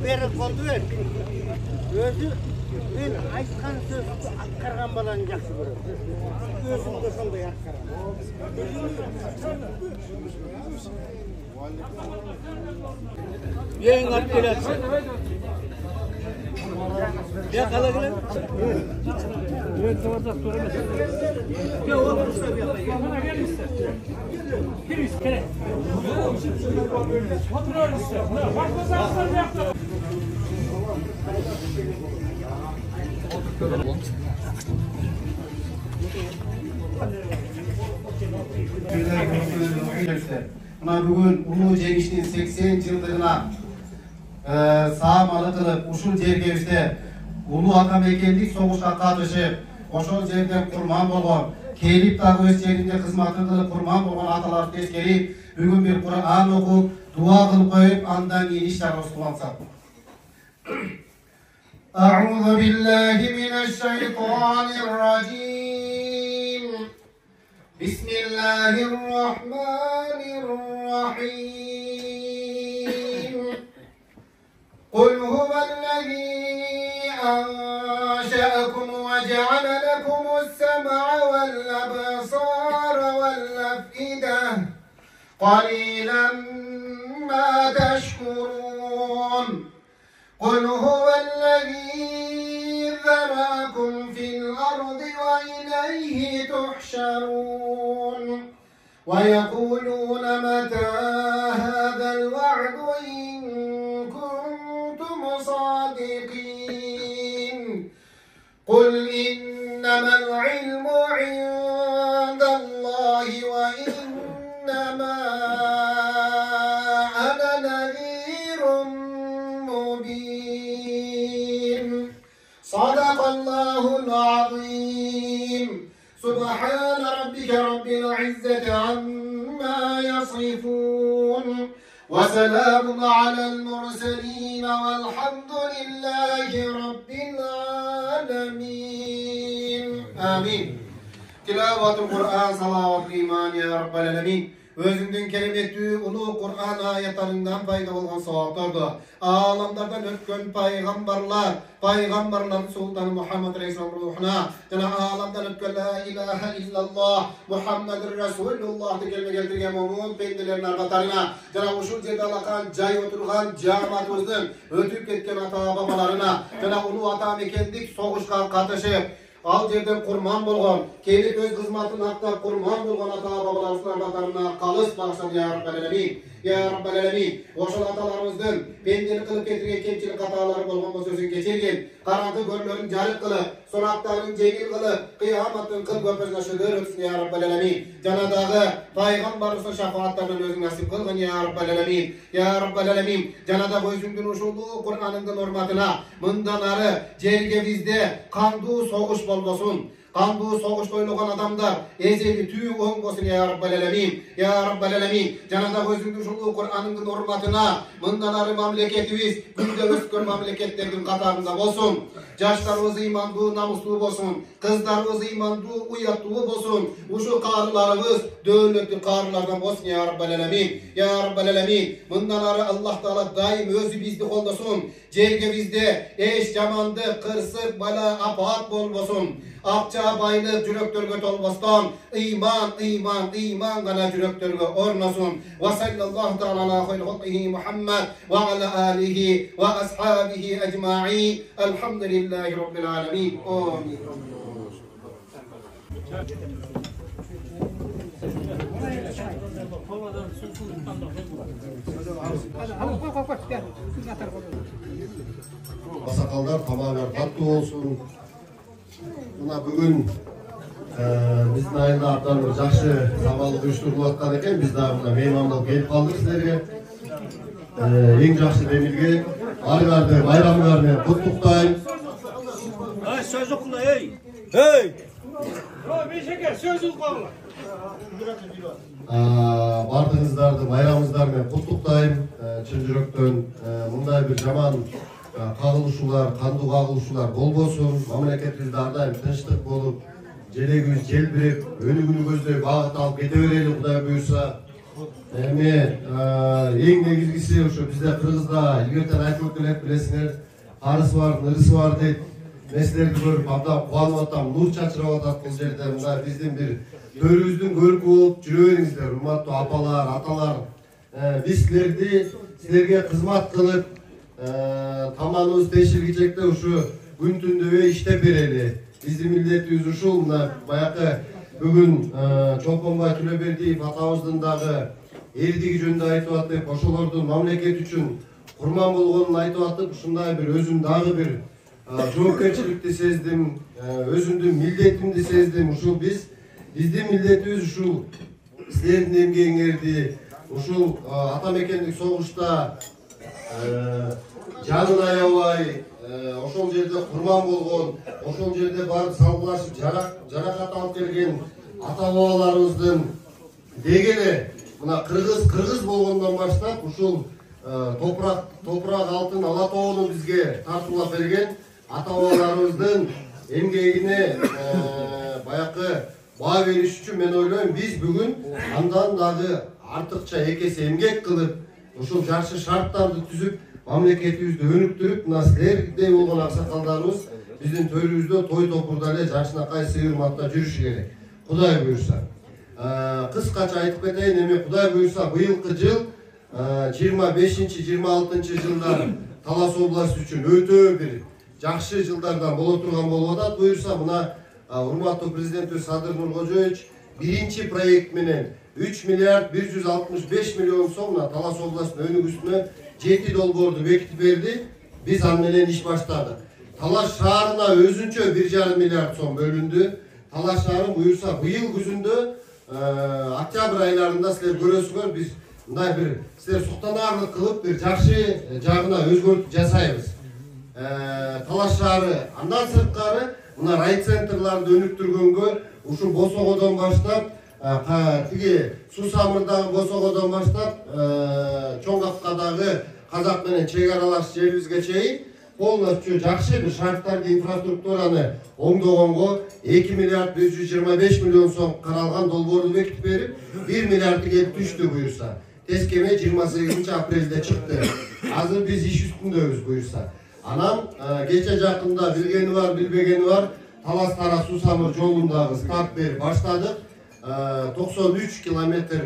Beri koldu ver. Özü ben aytkan sözü atkargan balanı jakşı görüyorum. Özüm de sonday atkargan. Yayın at gelsin. Ya kala gelen. Evet, orada soramaz. Ya oğlum sen yapayım. Bana gelirse. Giriş kere. Kontrol işte. Başka zaten yaptı. Bugün Ulu Jengiş'in 80 yıldığına sağmalı kılıp uşul jergevişte Ulu Atamekenlik soğuşa katışıp oşol жерде kurman bolğon kelip dagı öz жерinde kızmatın kılıp kurman bolğon atalar teskerip bugün bir Kur'an okup dua kılıp koyup andan keyin işlerimiz kılınsak. A'udhu billahi mineşşeytanirracim. Bismillahirrahmanirrahim. Kul huvellezî أنشأكم وجعل لكم السمع والأبصار والأفئدة قليلا ما تشكرون قل هو الذي ذرأكم في الأرض وإليه تحشرون ويقولون متى هذا الوعد إن كنتم صادقين قل إنما العلم عند الله وإنما أنا نذير مبين صدق الله العظيم سبحان ربك رب العزة عما يصفون وسلام على المرسلين والحمد لله رب العالمين آمين تلاوة القرآن صلاة الإيمان يا رب العالمين Özünden kelimetli ulu Kur'an ayetlerinden payda olgan savaplardı. Alamlardan ötken paygambarların sultanı Muhammed Aleyhisselam ruhuna, alamdan ötken la ilahe illallah Muhammedur Resulullah kelime keltirgen mumun pendilerin arkatarına, uşul jerde alakan jay oturgan jamatımızın ötüp ketken ata babalarına, ulu Atamekenlik soğuşka katışıp al жерден kurman bolğon, kelip öz kızmatın hatta kurman bolğon ata babalarımızın arkatarına kalış bağışladı ya Rabbel Alemin. Ya Rabbel Alemin, oşul atalarımızdan pendelik kılıp getirgen kemçilik hataları bolğon bu sözün geçirgen, karantı görlerin jarık kılıp, sonaktarın jengil kılıp, kıyamatın kıl köpesine şıdır ötsün ya Rabbel Alemin. Janadağı paygambarımızın şafaatlarından özün nasip kılgın ya Rabbel Alemin. Ya Rabbel Alemin, janadağı özündün uşulduğu Kur'an'ın hormatına, mındanarı, jerge bizde kandu soğuş bolbosun. Kandu soğuş oynayan adamlar ezeli tüy olmasın ya Rabbel Alemin. Ya Rabbel Alemin. Janada özündün şulu Kur'an'ın hormatına mındanarı mamleketimiz günde öskön mamleketlerin katarında olsun. Yaşlarımız imandu namuslu olsun. Kızlarımız imandu uyatlı olsun. Uşu karılarımız devletli karılardan olsun ya Rabbel Alemin. Ya Rabbel Alemin. Mındanarı Allah Teala daim özü bizde olsun. Jerge bizde eş jamandı, kırsık, bala, apat bolbosun. Akça baylık yürektörge tolbastan iman gana yürektörge ornasun. Ve sallallahu ta'ala ala hayri halqihi Muhammed ve ala alihi ve ashabihi ecma'in. Elhamdülillahi Rabbil alemin. Amin. Sakallar tamamen tatlı olsun. Buna bugün bizden ayında aptalır жақсы sabahlık uyuşturulatkan eken biz daha buna meymanlık gelip kaldık sizlerge. En жақсы demilge arıgardı bayramlarını kutluktayım. Ay söz okula hey. Hey. Bir şeker söz okula. Bardığınızdardı bayramınızlarını kutluktayım. Çın yürekten bunday bir zaman kağılışular, kandu kağılışular bol bolsun. Mamleketimizde ardayım tinçlik bolup желегибиz желбиреп, өнүгүүнү көздөй багыт алып кете берели Кудай буюрса. Эми эң негизгиси ошо бизде Кыргызда илгертен айтып келип билесиңер, карысы бар, нырысы бар дейт. Мен силерди көрүп абдан кубанып атам, нур чачырап атат бул жерде. Мына биздин бир төрүбүздүн көркү болуп жүрө бериңиздер, урматтуу апалар, аталар. Биз силерге кызмат кылып, тамагыбыз тешилгичекте ушу күн түндөбөй иштеп берели. Биздин милдетибиз ушул. Мына баягы бүгүн Чолпонбай Төлөбердиев атабыздын дагы эрдиги жөнүндө айтып атып, ошолордун мамлекет үчүн курман болгонун айтып атып, ушундай бир өзүм дагы бир жоопкерчиликти сездим, өзүмдүн милдетимди сездим. Ушул биздин милдетибиз ушул силердин эмгегиңерди, ушул ата мекендик согушта жанын аябай, ошол жерде курман болгон, ошол жерде барып салгылашып жаракат алып келген ата бабаларыбыздын деги эле мына кыргыз болгондон баштап ушул топурак алтын ала тоону бизге тартуулап берген ата бабаларыбыздын эмгегине баягы баа бериш үчүн мен ойлойм, биз бүгүн андан дагы артыкча эки эсе эмгек кылып, ушул жакшы шарттарды түзүп, мамлекетибизди өнүктүрүп, мына силердей болгон аксакалдарыбыз биздин төрүбүздө той топурда эле жакшынакай сыйырматта жүрүшү керек. Кудай буюрса. Кыскача айтып кетейин, эми Кудай буюрса быйылкы жыл 25-26 жылдар Талас областы үчүн өтө бир жакшы жылдардан боло турган болуп атат. Буюрса мына урматтуу президентибиз Садыр Нуркожоевич биринчи проект менен 3 миллиард 165 миллион сом Талас областынын өнүгүүсүнө 7 долбоорду бекитип берди. Биз аны менен иш баштадык. Талас шаарына өзүнчө 1,5 миллиард сом бөлүндү. Талас шаары буюрса быйыл күзүндө октябрь айларында силер көрөсүңөр, биз мындай бир силер суктанаарлык кылып бир жакшы жагына өзгөртүү жасайбыз. Талас шаары андан сырткары мына райцентрларды өнүктүргөнгө ушул Босогодон баштап, тиги Сусамырдагы Босогодон баштап, Чоңгаккадагы Казак менен чек аралаш жерибизге чейин полностью жакшы бир шарттарды, инфраструктураны оңдогонго 2 миллиард 125 миллион сом каралган долбоорду бекитип берип, 1 миллиардты келип түштү буюрса. Тескеме 28 апрелде чыкты. Азыр биз иш үстүндөбүз буюрса. Анан кече жакында билгени бар, билбегени бар, Талас-Тара Сусамыр жолундагы старт берип баштадык. 93 километр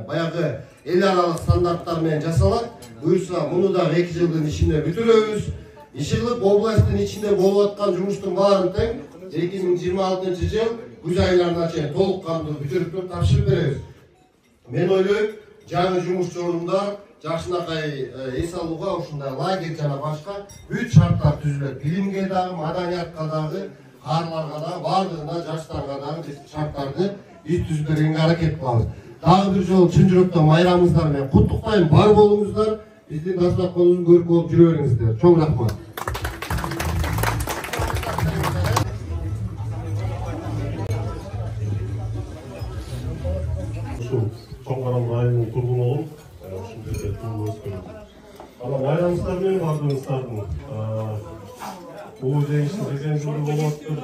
баягы эл аралык стандарттар менен жасалат. Буюрса муну да 2 жылдын ичинде бүтүрөбүз. Ишилип областтын ичинде болуп аткан жумуштун баарын тең 2026 жыл күз айларына чейин толук кандуу бүтүрүп тапшырып беребиз. Мен ойлойм, жаңы жумуш жолундар жакшынакай эс алууга ушундай лагерь жана башка бүт шарттар түзүлөт. Билимге дагы, маданиятка дагы, каарларга дагы, баардыгына, жаштарга дагы биз шарттарды биз түзүп бергенге аракет кылабыз. Дагы бир жолу чын жүрөктөн майрамыңыздар менен куттуктайм, бар болуңуздар, биздин дастарканыбыздын көркү болуп жүрө бериңиздер. Чоң рахмат. Чоңгарам районунун тургуну болуп, ушул жерде туулуп өскөн. Анан майрамыңыздар менен баардыгыңыздардын бул жеңиштин 80 жылдыгы болуп атыптыр.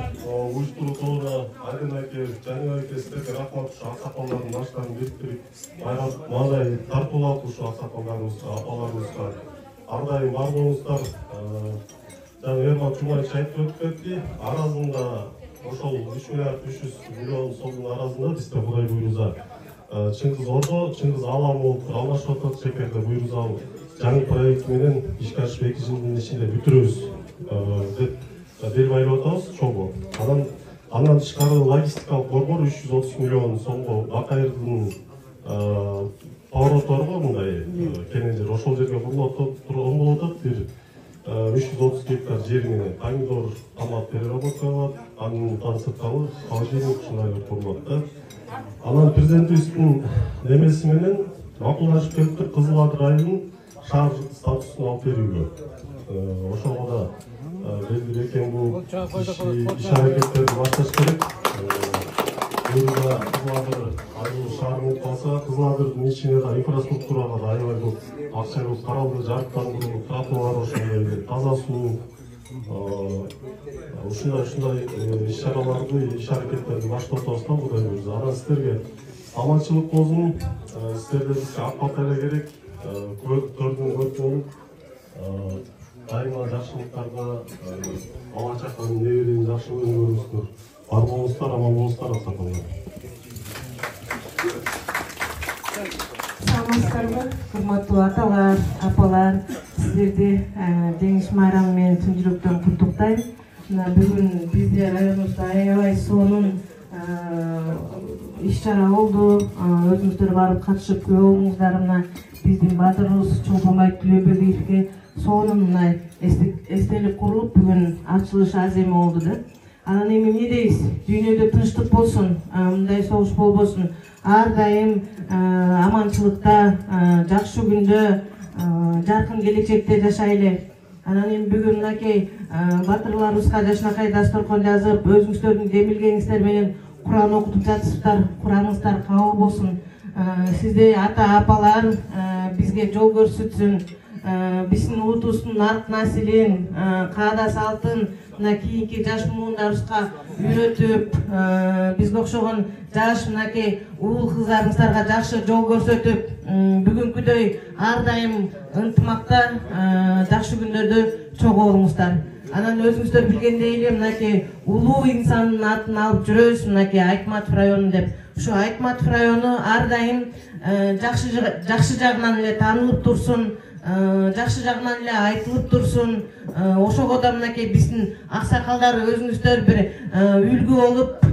Уюштуруу тобуна Айдын айке, Жаңыл айке силерге рахмат, ушу аксакалдардын баштарын бириктирип, мындай тартуулап ушу аксакалдарыбызга, апаларыбызга ар дайым бар болуңуздар. Жаңы Эрман Чумаевич айтып өтүп кетти, аразында ошол 3 миллиард 300 миллион сомдун аразында бизде Кудай буйруза Чыңгыз Ордо, Чыңгыз Алам болуп алмашып атат шекерде буйруза жаңы проект менен ишке ашып 2 жылдын ичинде бүтүрөбүз деп бел байлап атабыз чогуу. Андан тышкары логистикалык борбор 330 миллион сомго Бакайырдын повороторго мындай кенен жер ошол жерге курулуп турган болуп атат. Бир 330 гектар жери менен помидор, томат переработка кылат, андан сырткары холодильник ушундайлар курулат да. Анан президентибиздин немеси менен макулдашып келиптир Кызыл Ат районунун шаар статусун алып берүүгө. Ошого да белгилүү экен бул иш аракеттерди башташ керек. Буюрса Кызыл Ат шаарын калса, Кызыл Атдын ичине да инфраструктурага да аябай көп акча көп каралды, жарыктандыруу, тротуар, ошондой таза суу, ушундай иш-чараларды, иш-аракеттерди баштап атабыздан Кудай буйрса. Анан сиздерге аманчылык болсун. Сиздерге бизге акбат эле керек. Көрдүң көп болуп, дайыма жакшылыктарга, алачактан неберени жакшы көрүңүздөр. Бар болуңуздар, аман болуңуздар, аксакалдар. Саламатсыздарбы, урматтуу аталар, апалар, сиздерди Жеңиш майрамы менен чын жүрөктөн куттуктайм. Бүгүн бизде районубузда аябай сонун иш-чара болду. Өзүңүздөр барып катышып күбө болуңуздар. Биздин баатырыбыз Чолпонбай Түлөбөгиевге сонун эстелик курулуп, бүгүн ачылыш аземи болду да. Анан эми эмне дейбиз? Дүйнөдө тынчтык болсун, мындай согуш болбосун. Ар дайым аманчылыкта, жакшы күндө, жаркын келечекте жашайлы. Анан эми бүгүн мынакей батырларыбызга жашынакай дасторкон жазып, өзүңүздөрдүн демилгениңиздер менен Куран окутуп жатышыптар. Кураныңыздар кабыл болсун. Сизде ата-апалар бизге жол көрсөтсүн. Биздин улутубуздун арт населин, каада салтын кийинки жаш муундарыбызга үйрөтүп, бизге окшогон жаш мынакей уул кыздарыңыздарга жакшы жол көрсөтүп, бүгүнкүдөй ар дайым ынтымакта, жакшы күндөрдө чогуу болуңуздар. Анан өзүңүздөр билгендей эле мынакей улуу инсандын атын алып жүрөбүз, мынакей Айтматов району деп. Ушу Айтматов району ар дайым жакшы жагынан эле таанылып турсун, жакшы жагынан эле айтылып турсун. Ошого да мынакей биздин аксакалдар өзүңүздөр бир үлгү болуп,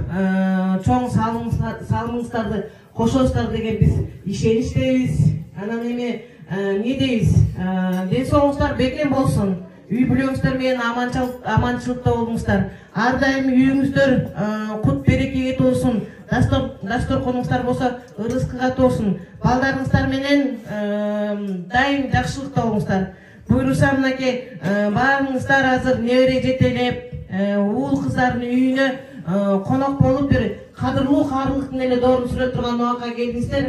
чоң салымыңыздарды кошосуздар деген биз ишеничтебиз. Анан эми эмне дейбиз? Ден соолугуңуздар бекем болсун. Үй бүлөңүздөр менен аманчылыкта болуңуздар. Ар дайым үйүңүздөр кут берекеге толсун. Дасторконуңуздар болсо ырыскыга толсун. Балдарыңыздар менен дайым жакшылыкта болуңуздар. Буйруса мынакей баарыңыздар азыр небере жетелеп, уул кыздардын үйүнө конок болуп бир кадырлуу каарылыктын эле доорун сүрө турган убакка келдиңиздер.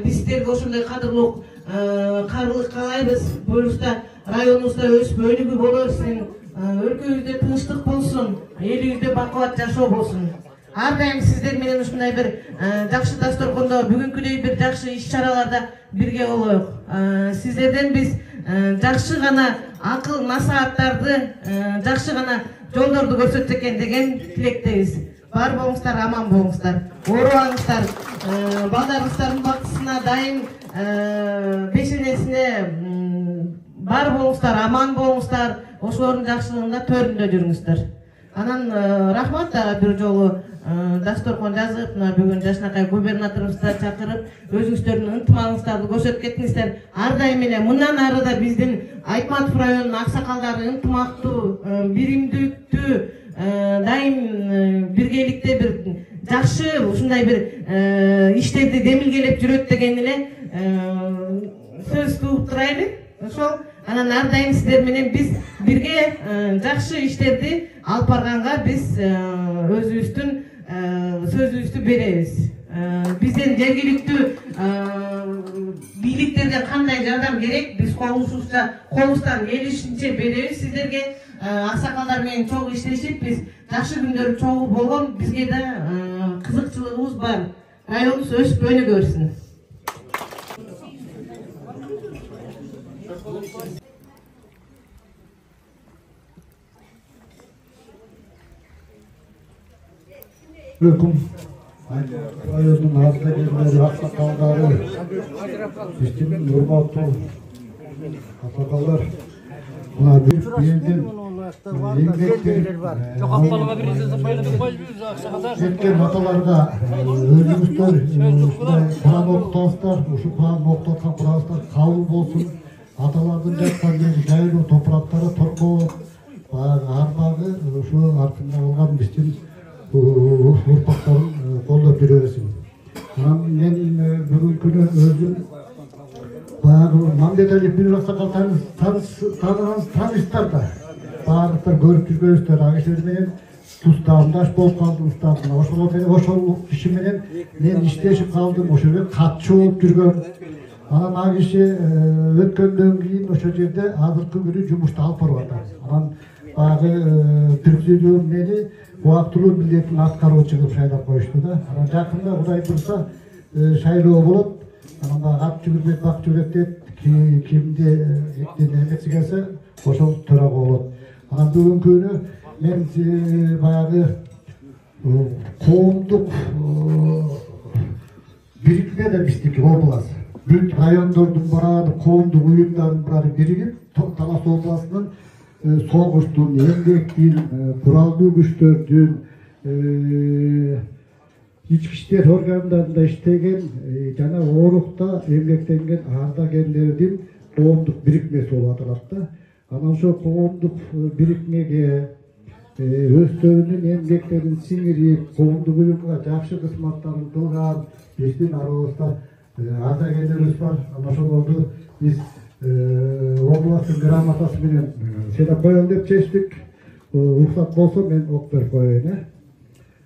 Биз сиздерге ошондой кадырлуу каарылык каалайбыз. Буйруса районубузда өсүп өнүгүү боло берсин, өлкөбүздө тынчтык болсун, элибизде бакубат жашоо болсун. Ар дайым сиздер менен ушундай бир жакшы дасторкондо, бүгүнкүдөй бир жакшы иш-чараларда бирге болоюк. Сиздерден биз жакшы гана акыл насааттарды, жакшы гана жолдорду көрсөтсө экен деген тилектебиз. Бар болуңуздар, аман болуңуздар. Оорубаңыздар. Балдарыңыздардын бактысына дайым бешенесине бар болуңуздар, аман болуңуздар. Ошолордун жакшылыгында төрүндө жүрүңүздөр. Анан рахмат бир жолу дасторкон жазып, бүгүн жашынакай губернаторубузду чакырып, өзүңүздөрдүн ынтымагыңыздарды көрсөтүп кеттиңиздер. Ар дайым эле мындан ары да биздин Айтматов районунун аксакалдары ынтымактуу, биримдүүлүктүү, дайым биргеликте бир жакшы ушундай бир иштерди демилгелеп жүрөт деген эле сөз тугуп турайлы. Ошол анан ар дайым сиздер менен биз бирге жакшы иштерди алып барганга биз өзүбүздүн сөзүбүздү беребиз. Бизден жергиликтүү бийликтерден кандай жардам керек, биз колубуздан келишинче беребиз сиздерге. Аксакалдар менен чогуу иштешип, биз жакшы күндөр чогуу болгон, бизге да кызыкчылыгыбыз бар. Районубуз өсүп өнүгө берсин. Rayonun ardagilleri, aksakalları, bizim urmаттуу aksakallar, bunlar bir yerden Ketken atalarda özümüzler Kur'an okutağızlar, şu Kur'an okutağızlar, Kur'an'ızlar kabul olsun. Atalardan жатқан жайлы топырақтары торқо, арбағы, şu артында қалған біздің ұрпақтарын қолдап жүре берсін. Мен бүгін күні өзім Мамбетәлі бір ақсақал таныстар да, барлықтар көріп жүргеністер, ағашерменен туыстарымдаш болып қалдым, ошол кишименен мен иштешип қалдым, ошол жерде катчы болуп жүргөн. Анан ал киши өткөндөн кийин ошол жерде азыркы күнү жумушта алып барып атат. Анан bagı Türkçülüğün meni Uaktuluu milletin atkaruuçu kılıp şaylap koyuştu da. Jakında Kuday dursa şayloo bolup, gat жүгүрбөйт, бак жүгүрөт kimde emesi gelse oşol töre bolot. Bugün günü men bayağı koğumduk birikme de bizdik oblast. Büyük rayondordun barağını koğumduk uyumların barağını birikip Talas oblasının soğuştuğun, emdektin, kurallı güçtördün, İçki işler organlarında işlegen, jana oorukta emgектенген ардагерлердин коомдук бирикмеси болуп аталат. Анан ошо коомдук бирикмеге өздөрүнүн эмгектерин сиңирип, коомдук уюмга жакшы кызматтарын кылган биздин арабызда ардагерлерибиз бар. Анан ошолорду биз областтын грамотасы менен сыйлап коелу деп чечтик. Уруксат болсо мен ок берип коеюн.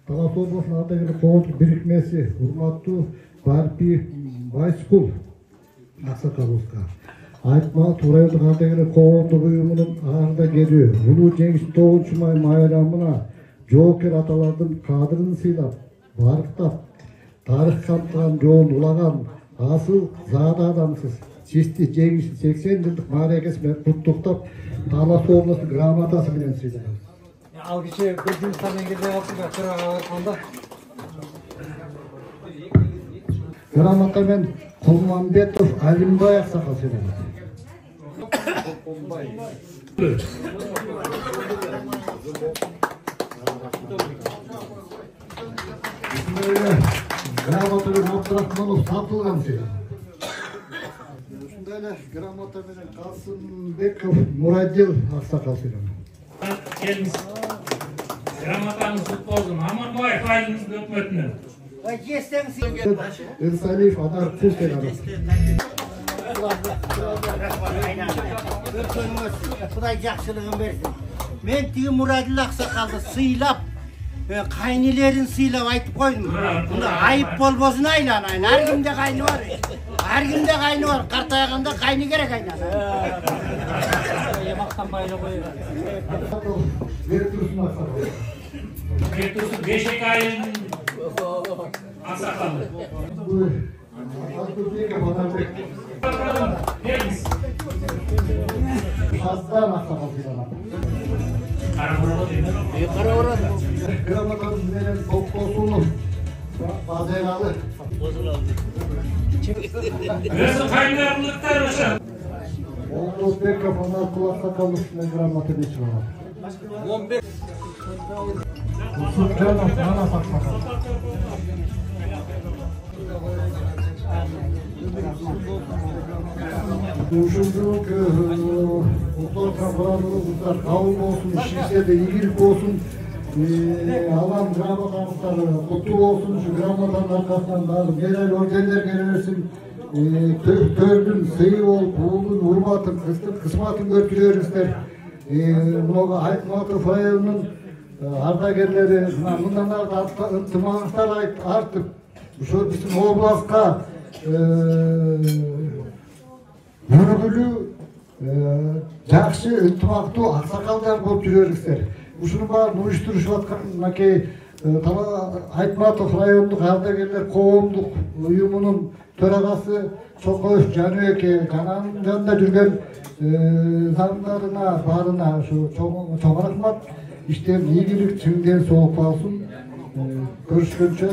Talas областынын ардагерлер коомдук бирикмеси урматтуу Барпи Байскул аксакалыбызга Айтмал Турайдын ардагерлер коомдук уюмунун ардагери Улуу Жеңиш 9 май майрамына жоокер аталардын кадрын сыйлап, барктап, тарых камтыган жоон улаган асыл заада адамсыз Чисти Жеңиштин 80 жылдык мааракеси менен куттуктап, Талас областынын грамотасы менен сыйлаган. Al kişi bildiğimiz tane geliyor aslında kırağa bakmanda. Gramata ben Kulmanbetov Alimboy aksakal söyledim. Gramata ben Abdurrahmanov satılgan söyledim. Şundayla gramata ben Kasımbekov Muradil aksakal söyledim. Gelmiş. Gramatanız kutlu olsun. Aman boy faydınız dökmetine. Irsalif Adar Kusel arası. Kuday jakşılığın versin. Men tigi Muradil aksakalды sıylap, kaynelerin sıylap aytıp koydum. Bunda ayıp bolbosun aylanayın. Her kimde kayны var. Her kimde kayны var. Kartayaganda kayны gerek aylanayın. Yamaktan bayla koyuyor. Vertursun aksakal. Getirsin beşik ayın asakalı. Gelmiş. Aslan aksakal söyledim. Karamuralı değil mi? Gramatanız benim Toplosun'un Bazelalı. Nasıl kaynarlıklar hocam? Oğuz mikrofonlar kulakta kalmışsın gramatı bir çıkıyor. 15. Kusur canım, bana saksakal. Uşulduk, Ulusal Kamparalarımızda kavun olsun, şişse de iyilik olsun. Alan gramatanızları kutlu olsun, şu gramatanın arkasından lazım. Genel organlar gelirsin. Tördün, sıyı ol, buğulun, hurmatın, kısmatın görtülüyoruzlar. Buna Aytmatı Fayıl'ın ardagerleri, bundan da ıntımağızlar artıp, şu bizim oblastga yürgülü, jakşı, ıntımaqtуу aksakалдар болып жүреріңіздер. Ушуну баарын уюштурушуп аткан Айтматов райондук ардагерлер коомдук уюмунун төрагасы Чокоев Жаныбеке жананын жанында жүргөн заңдарына баарына ушу чоң рахмат. İşte iyilik tümden soğuk olsun. Görüşünce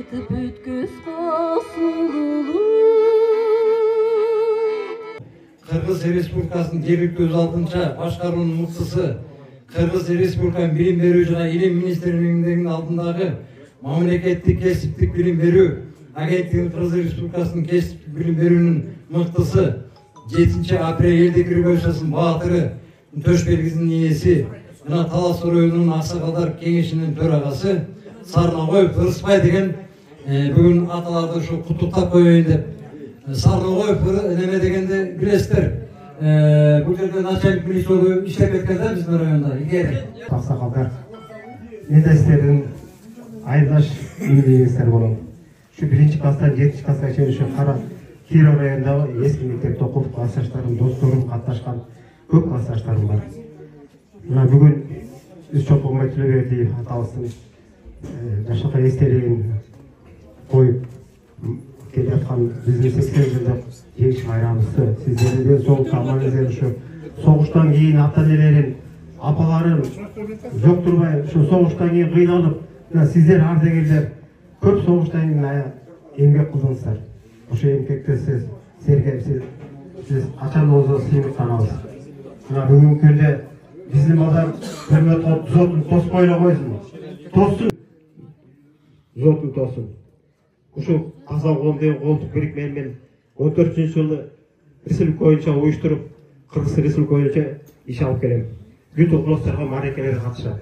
айтып өткөз косулуу. Кыргыз Республикасынын жергиликтүү өз алдынча башкаруунун муктусы Кыргыз Республикасынын билим берүү жана илим министрлигинин алдындагы мамлекеттик кесиптик билим берүү агенттигинин Кыргыз Республикасынын кесиптик билим берүүнүн мыктысы 7 апрель элдик революциясынын баатыры төш белгисинин ээси жана Талас районунун Аксакалдар кеңешинин төрагасы Сарногоев Ырысбай деген бүгүн аталарды ушу куттуктап коеюн деп. Сарногоев неме дегенди билесиздер. Бул жерде начальник милиция болуп иштеп кеткен да биздин районда. Аксакалдар мендестердин айдаш үйлдегенсиздер болот. Şu 1. класстан 7. класска чейин ушу Кара Киров районундагы эски мектепте окуп классташтарым, досторум катташкан көп классташтарым бар. Мына бүгүн биз чоңкурмай Төлөбердиев атабыздын жашакай эстелигин коюп келе аткан биздин 80 жылдык жеңиш байрамыбызды сиздерден соңку аман-эсен ушу согуштан кийин ата-энелерин, апаларын жок турбай ушу согуштан кийин кыйналып, сиздер ардагерлер көп согуштан кийин эмгек кылдыңыздар. Ошо эмгекте сизерге сиз качан болсо сыймык санабыз. Мына бүгүнкү күндө биздин балдар көрмөт зотун тоспойло койсун. Тоссун. Зотун тоссун. Ушул Казан коомдун колдук бирикмени 14-жылы республика боюнча уюштуруп, Кыргыз республика боюнча иш алып келем. Бүт областтарга маарекелер катышат.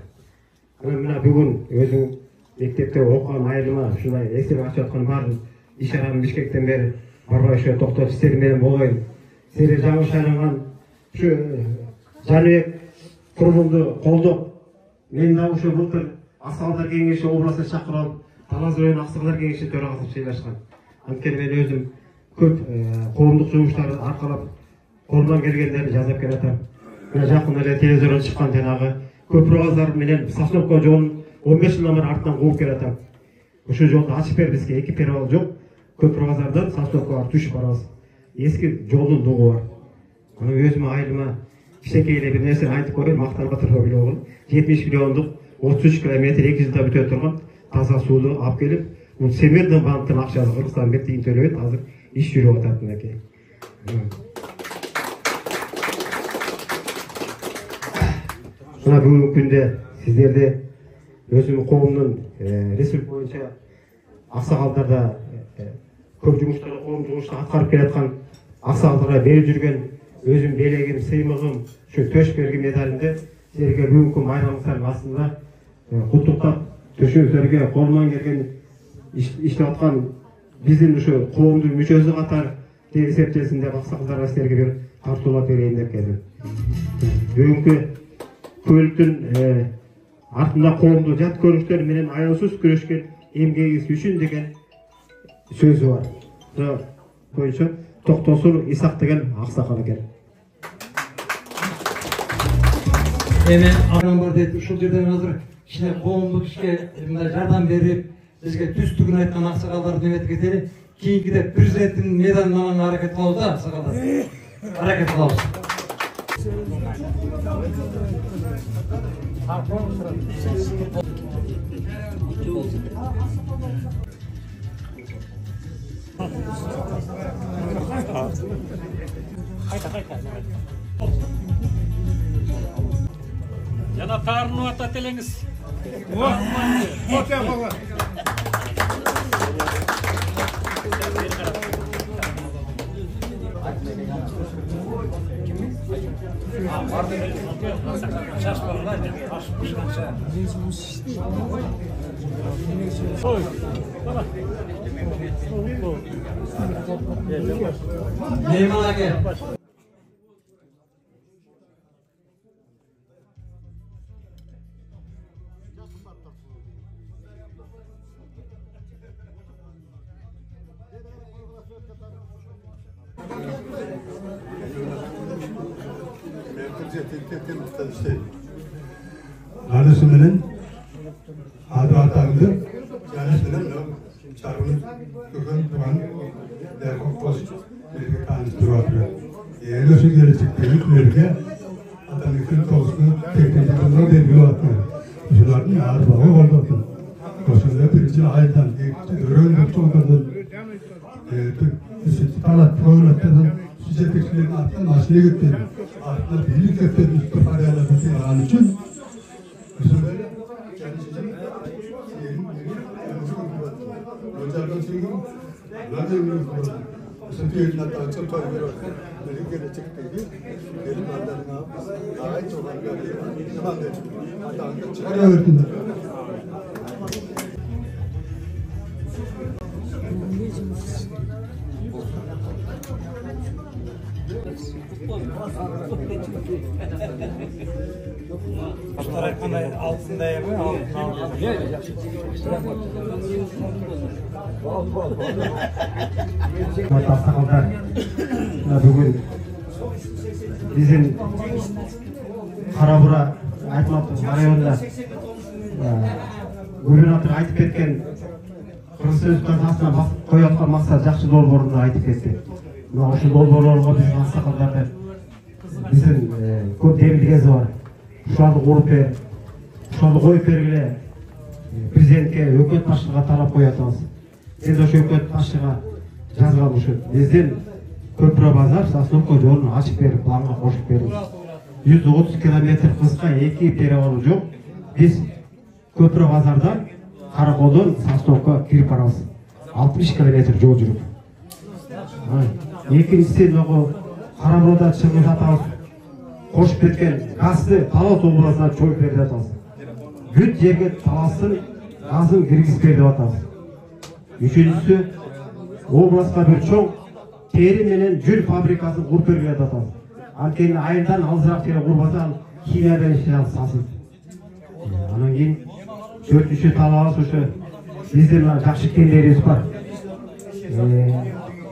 Мына бүгүн өзүң мектепте окуган айылыма ушундай эсеп ачып аткан баардык иш-чараны Бишкектен бери барбай ошо токтоп сиздер менен болоюн. Сиздер жаңы шайланган ушу Жаныбек курулумду колдоп, мен да ушу былтыр Аксакалдар кеңеши областына чакырып алып, Талас району Аксакалдар кеңеши төрагасы шайлашкан. Анткени мен өзүм көп коомдук жумуштарды аркалап колдон келгендерди жазып келатам. Мына жакында эле телевизордон чыккан жанагы Көпүрөбазар менен Сосновка жолун 15 жылдан бери арттан кууп келатам. Ошол жолду ачып бер бизге, эки перевал жок. Көпүрөбазардан Сосновкага түшүп барабыз. Эски жолдун дугу бар. Аны өзүм айылыма кичинекей эле бир нерсе айтып коеюн, мактанга турбай билгем. 70 миллиондук 33 километр 2 жылда бүтө турган таза сууну алып келип, бул Семирдин банктын акчасы Кыргызстан беттигин төлөйт, азыр иш жүрүп атат мынакей. Мына бүгүнкү күндө сиздерде өзүм коомдун республика боюнча Аксакалдарда көп жумуштарды коомдук жумушту аткарып келаткан Аксакалдарга берип жүргөн өзүм белегим, сыймыгым, ушу төш белги медалимди силерге бүгүнкү майрамыңыздардын астында куттуктап, төшөңүздөргө колунан келген иштеп аткан биздин ушу коомдун мүчөсү катары деп эсептесин деп Аксакалдарга силерге бир тартуулап берейин деп келдим. Бүгүнкү көлүктүн артында коомдук жат көрүнүштөр менен аяусуз күрөшкөн эмгегиңиз үчүн деген сөзү бар. Ошо боюнча Токтосур Исак деген аксакал экен. Эми арам бар дейт, ушул жерден азыр кичине коомдук ишке мындай жардам берип, бизге түстүгүн айткан аксакалдарды эметип кетели. Кийинкиде президенттин медалын алганга аракет кылабыз да, аксакалдар. Аракет кылабыз. Жана тарынып атат элеңиз. Neyman ake. Kardeşim benim adı atandı. Kendisinden çarpın kıkın tuğan derkok koş bir tanıştırı atıyor. Eğer geri çıktı yüklerke atanın kırk olsun tek tek atıyor bir atıyor. Şunların ağır bağı oldu. Oşunda birinci aydan öğrenmek çoğundan talat programlardan süzetekçilerin altından maçına gittim. Altından birlik ettim Mustafa Aray'la bir an için. Böyle kendisinin Hocamdan söylüyorum. Ben de eminim burada. Çünkü elinden daha çok tanıyor. Benim gelecek dedi. Benim anlarına daha çok anlıyor. Tamam dedi. Hatta çıkarıyor öğretmenler. Tarafından altında mı? Aksakallar bugün bizim Karabura Aytmatov rayonunda gubernator aytып ketкен Кыргыз Республикасына коюп аткан максат жакшы долбоорунду айтып кетти. Мына ушул долбоорлорго биздин аксакалдарды биздин көп демилгеси бар. Ушуларды куруп бер, ушуларды коюп бергиле. Президентке, өкмөт башчылыгына талап коюп атабыз. Сиз ошо өкмөт башчыга жазган ушул биздин Көпүрө базар Сосновка жолун ачып берип, планга кошуп берип. 130 километр кыска 2 переворот жок. Биз Көпүрө базардан Караколдон Сосновка кирип барабыз. 60 километр жол жүрүп. Экинчиси могу Карабурда чыгып атабыз. Кошуп кеткен газды Талас областына чоюп берип атабыз. Бүт жерге Таластын газын киргизип берип атабыз. Үчүнчүсү областка бир чоң тери менен жүн фабрикасын куруп берип атабыз. Анткени айылдан алысыраак жерге курбаса химия менен сасып. Анан кийин төртүнчү талабыбыз ошо биздин жакшы кендерибиз бар.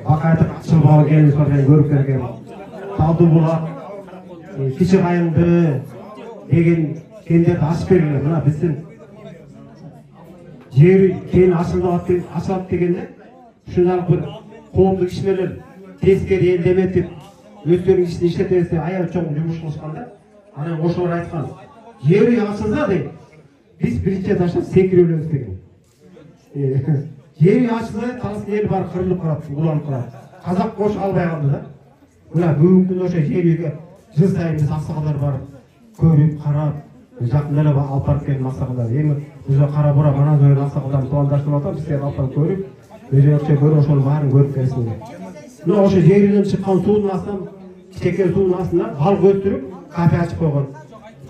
Акайтык ачылбаган кенибиз бар, мен көрүп келгем. Талды булак, Кичи Кайыңды деген кендерди ачып бергиле. Мына биздин жер кен ачылат дегенде ушундай бир коомдук ишмерлер тескери элдеметип өздөрүнүн ишин иштетебиз деп аябай чоң жумуш кылышканда, анан ошолор айткан, жери ачылса дейт, биз биринчи таштап секирип өлөбүз деген. Жери ачылса Таластын эли баары кырылып калат, уланып калат. Казак кош албай калды да. Мына бүгүнкү күндө ошо жерге жыл сайын биз аксакалдар барып, көрүп, карап, жакында эле алып барып келген аксакалдар. Эми өзү Карабура Маназойдун аксакалдарын пландаштырып атам, сиздер алып барып көрүп, өзүңөрчө көрүп, ошонун баарын көрүп келесиңер. Мына ошо жерден чыккан суунун астынан, чеккен суунун астына бал көстүрүп, кафе ачып койгон.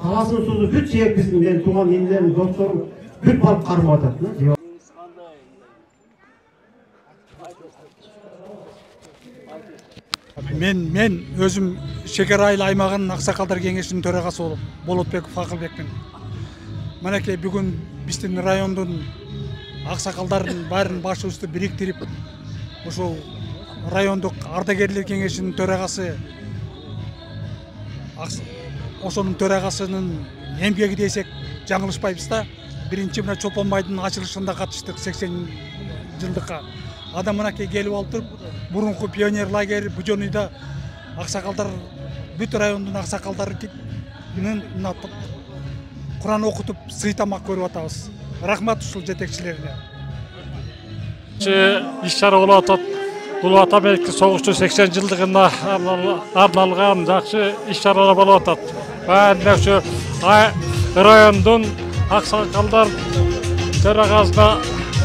Таластын суу бүт жеп биздин менин тууган инилерим, досторум бүт балып кармап атат. Мен өзүм Шекер айыл аймагынын аксакалдар кеңешинин төрагасы болуп, Болотбеков Акылбекмин. Манекей бүгүн биздин райондун аксакалдарын баарын башыбызды бириктирип, ошол райондук ардагерлер кеңешинин төрагасы, ошонун төрагасынын эмгеги десек жаңылышпайбыз да. Биринчи мына Чолпон байдын ачылышында катыштык 80 жылдыкка. Адам мынакей келип алып туруп, мурунку пионер лагерь Бужонуйда аксакалдар, бүт райондун аксакалдарынын Куран окутуп, сый тамак көрүп атабыз. Рахмат ушул жетекчилерине. Иш-чара болуп атат. Бул Ата Меликти согуштун 80 жылдыгына арналган жакшы иш-чаралар болуп атат. Баары ушу райондун аксакалдар төрагасына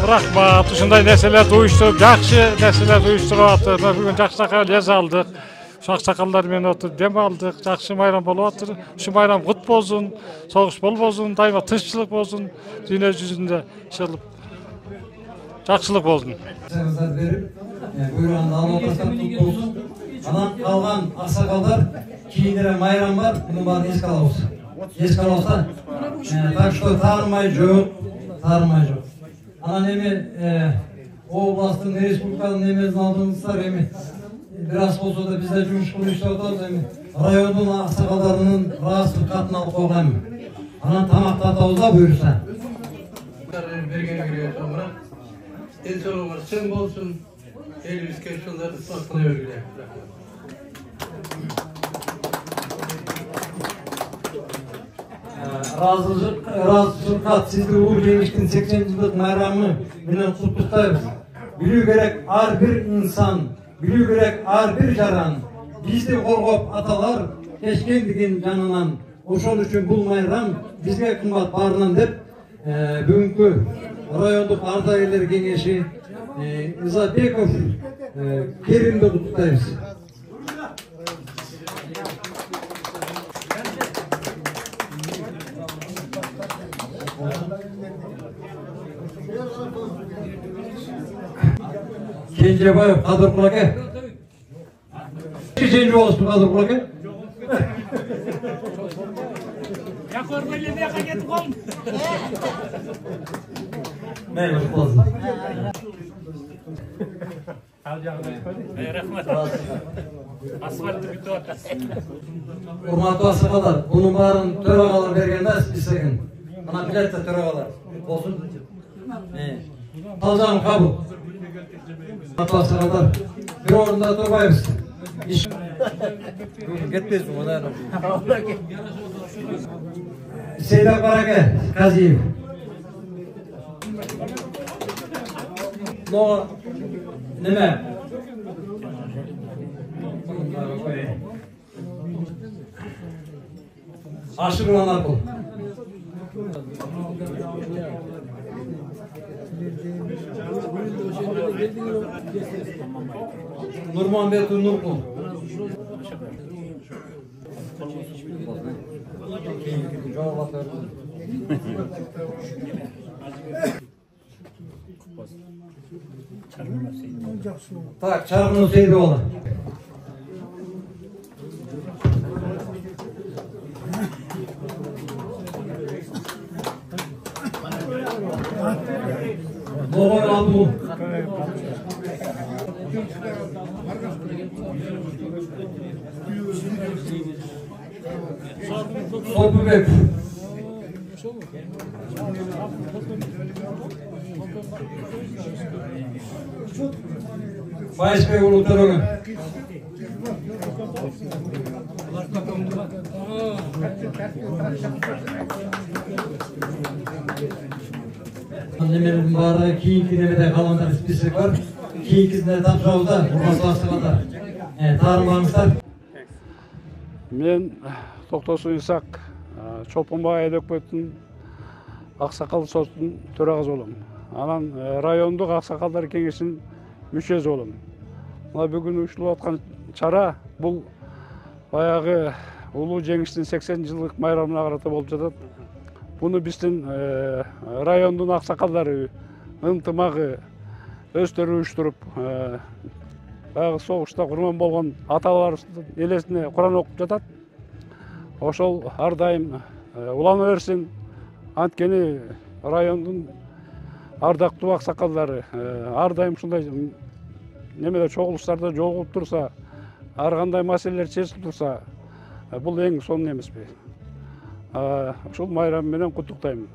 рахмат. Ушундай нерселерди уюштуруп, жакшы нерселерди уюштуруп атат. Бүгүн жакшы лез алдык. Ушу аксакалдар менен отуруп дем алдык. Жакшы майрам болуп атыр. Ушу майрам кут болсун, согуш болбосун, дайыма тынччылык болсун. Дүйнө жүзүндө иншалла жакшылык болсун. Buyurğanı alıp atsak olsun. Anam kalgan aksakallar kiyindire mayram var. Bunun bana eski alavuz. Eski alavuzda. Tak что tarımay жоқ. Ana nemi oblastın, respublikanın nemezin aldığımızlar emi. Biraz olsa da bizde cümüş kılışta oturuz emi. Rayonun aksakallarının rahatsız katını alıp koyalım. Ana tamakta atavuzda buyursa. Bergene giriyor sonra. En son var sen bolsun. Elimiz keşfelde saklıyor bile. ыраазычылыкка сизди улуу жеңиштин 80 жылдык майрамы менен куттуктайбыз. Билүү керек ар бир инсан, билүү керек ар бир жаран. Бизди коргоп аталар кечкендигин жанынан. Ошол үчүн бул майрам бизге кымбат баарынан деп бүгүнкү райондук ардагерлер кеңеши Изабеков Керимди куттуктайбыз. Кенжебаев Кадыркул аке. Кечинчи болушту Кадыркул аке. Я көрмелі де қағеті қолым. Мен болсын. Рахмет. Асфальтты бүтіп атты. Урматтуу асыкалар, бунун баарын төрағалар берген да списогун. Мына билет төрағалар. Болсун. Талжан кабыл. Урматтуу асыкалар, бир орунда турбайбыз. Кетпейсиң мына. Сейдак Бараке Казиев. Но неме? Ашыгылан аркыл. Нурманбетов Нуркул. Так, Çarkın Hüseyinoğlu. Doğru aldım. Sopubek. Bayışbek Ulu Töröngü. Nemenin bari kiyinki nemede kalanlar spesifik var. Kiyinkisinde tapşırıldı. Urmazı asıqalar. Tarımlarımızlar. Men Тоқтосун Исак, Чолпонбай Айдөкбөттүн Аксакал сотунун төрагасы болом. Анан райондук Аксакалдар кеңешинин мүчөсү болом. Мына бүгүн уюштурулуп аткан чара бул баягы улуу жеңиштин 80 жылдык майрамына карата болуп жатат. Буну биздин райондун аксакалдары ынтымагы өздөрү уюштуруп, баягы согушта курман болгон аталарыбыздын элесине Куран окуп жатат. Ошол ар дайым улана берсин. Анткени райондун ардактуу аксакалдары ар дайым ушундай немелер чогулуштарда жолугуп турса, ар кандай маселелер чечилип турса, бул эң сонун эмеспи. Ушул майрам менен куттуктайм.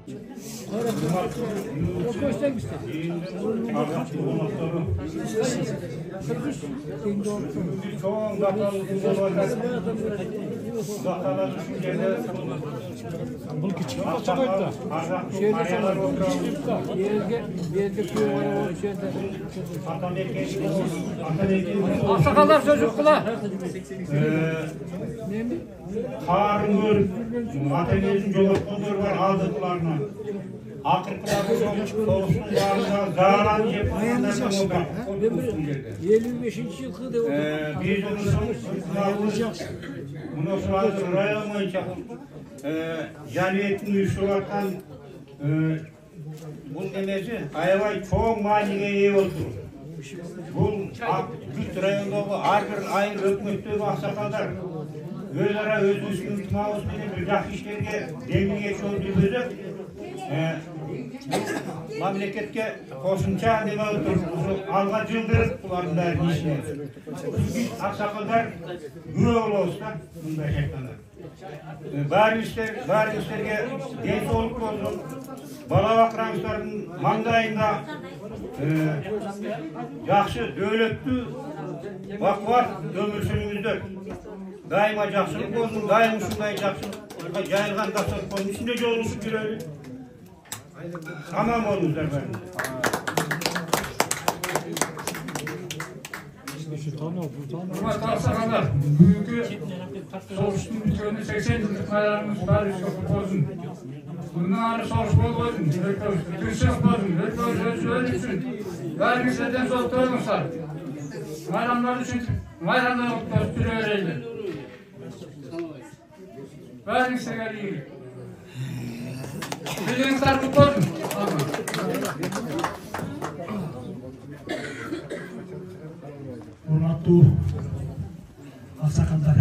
Бұл кичик бакча койду. Аксакалдар сөзүп кыла. Karın görüp, ateşin jolokkodur var aldıklarına. Akırkılarına, soğuklarına, zaran yapılarına oldu. 55. yılkı da Biz bunu sonra rayon boyunca camiyetin uyuşturulan bu demesi ayvay çok maliye iyi oldu. Bu Güt rayonundaki her bir ayır hükümetleri aksakallar özara özümüzün ıntımağız benim yaxşı işlerge demliğe çöldürüldü. Memleketke koşunca neme otur, alga cıldırıp buların bәрін işine. Aksakallar güve olsa bunda şeklanlar. Bari işlerge den soğuk olsun, bala bakrançların mangayında yaxşı dövletlü vakvar ömür sürümüzdür. Daima жақсылық болсын, daima ушундай жақсылық жайылған дастарханның ішінде жолығып жүрелік. Аман болыңыздар бәрі. Hurmatli aksakallar, bugünkü soğuşun bitkeni 80 yıllık ayarımız var, çok olsun. Bundan sonra soğuş bol olsun, Türkçek olsun, özü için. Vergislerden soğukturmuşlar. Bayramlar için, bayramlar gösteri öyleydi. Vergisler iyi. Bildiğiniz tarafı olsun. Урматтуу аксакалдар,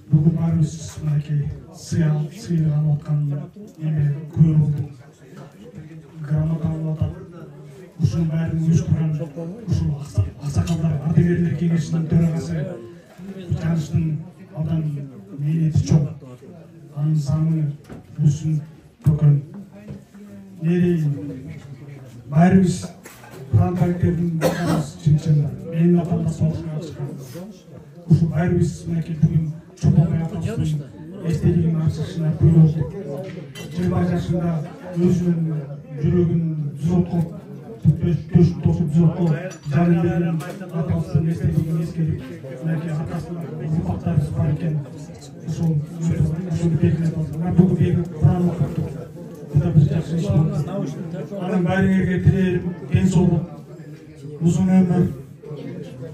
бүгүн баарыбыз мынакей сыйлыган аткан эме көп болду. Грамота алып атат. Ушунун баарын уюштурган ушул аксакалдар ардагерлер кеңешинин төрагасы Жаныштын алдан мээнети чоң. Анын саны үсүн көкөн. Баарыбыз Франкаликтердин баарыбыз чын-чынында менин атамда соғышқа чыккан. Ушул баарыбыз мынакей бүгүн Чопонбай атабыздын эстелигинин ачылышына күн болдук. 20 жашында өзүнүн жүрөгүн зүзөткөн төшүп тосуп зүзөткөн Жалилбектин атабыздын эстелигин эскерип мынакей атасынын укуктарыбыз бар экен. Ушул белгилеп алды. Бүгүн белгилеп Куран окуттук. Бunda bir жақсы iş болды. Анан бәріңерге тілеrim, денсаулық, uzun ömür,